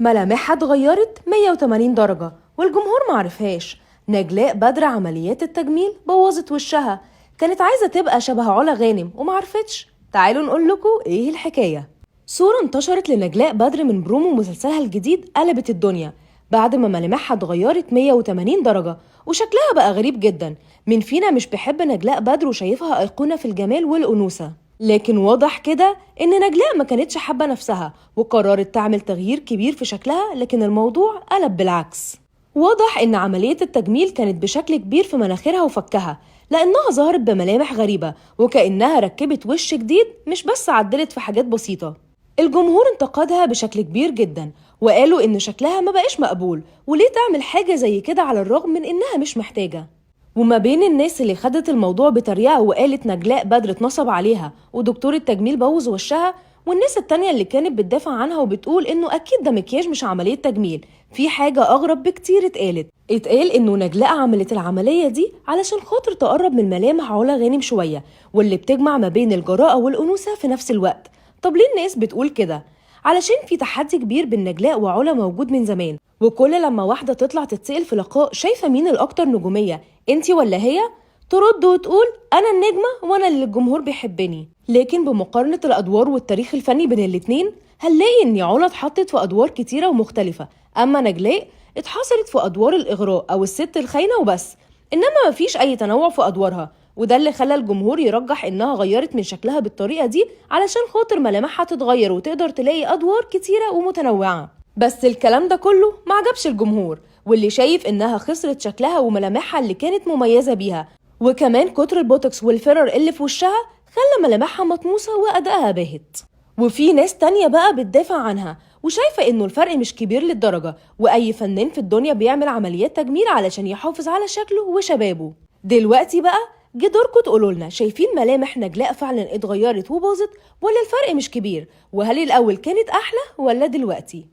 ملامحها اتغيرت 180 درجة والجمهور معرفهاش. نجلاء بدر عمليات التجميل بوظت وشها، كانت عايزة تبقى شبه علا غانم ومعرفتش. تعالوا نقول لكم ايه الحكاية. صورة انتشرت لنجلاء بدر من برومو مسلسلها الجديد قلبت الدنيا، بعد ما ملامحها اتغيرت 180 درجة وشكلها بقى غريب جدا. مين فينا مش بيحب نجلاء بدر وشايفها أيقونة في الجمال والأنوثة؟ لكن واضح كده إن نجلاء ما كانتش حابة نفسها وقررت تعمل تغيير كبير في شكلها، لكن الموضوع قلب بالعكس. واضح إن عملية التجميل كانت بشكل كبير في مناخيرها وفكها، لأنها ظهرت بملامح غريبة وكأنها ركبت وش جديد مش بس عدلت في حاجات بسيطة. الجمهور انتقدها بشكل كبير جدا وقالوا إن شكلها ما بقاش مقبول، وليه تعمل حاجة زي كده على الرغم من إنها مش محتاجة. وما بين الناس اللي خدت الموضوع بتريقة وقالت نجلاء بدر اتنصب عليها ودكتور التجميل بوظ وشها، والناس التانية اللي كانت بتدافع عنها وبتقول إنه أكيد ده مكياج مش عملية تجميل. في حاجة أغرب بكتير اتقال إنه نجلاء عملت العملية دي علشان خاطر تقرب من ملامح علا غانم شوية، واللي بتجمع ما بين الجراءة والأنوثة في نفس الوقت. طب ليه الناس بتقول كده؟ علشان في تحدي كبير بين نجلاء وعلا موجود من زمان، وكل لما واحدة تطلع تتسأل في لقاء شايفة مين الأكتر نجومية، انتي ولا هي، ترد وتقول أنا النجمة وأنا اللي الجمهور بيحبني. لكن بمقارنة الأدوار والتاريخ الفني بين الاتنين هنلاقي إن علا اتحطت في أدوار كتيرة ومختلفة، أما نجلاء اتحصرت في أدوار الإغراء أو الست الخاينة وبس، إنما مفيش أي تنوع في أدوارها. وده اللي خلى الجمهور يرجح إنها غيرت من شكلها بالطريقة دي علشان خاطر ملامحها تتغير وتقدر تلاقي أدوار كتيرة ومتنوعة. بس الكلام ده كله معجبش الجمهور، واللي شايف إنها خسرت شكلها وملامحها اللي كانت مميزة بيها، وكمان كتر البوتوكس والفيلر اللي في وشها خلى ملامحها مطموسة وأدائها باهت. وفي ناس تانية بقى بتدافع عنها وشايفة إنه الفرق مش كبير للدرجة، وأي فنان في الدنيا بيعمل عمليات تجميل علشان يحافظ على شكله وشبابه. دلوقتي بقى جه دوركم تقولولنا، شايفين ملامح نجلاء فعلا اتغيرت وباظت ولا الفرق مش كبير؟ وهل الأول كانت أحلى ولا دلوقتي؟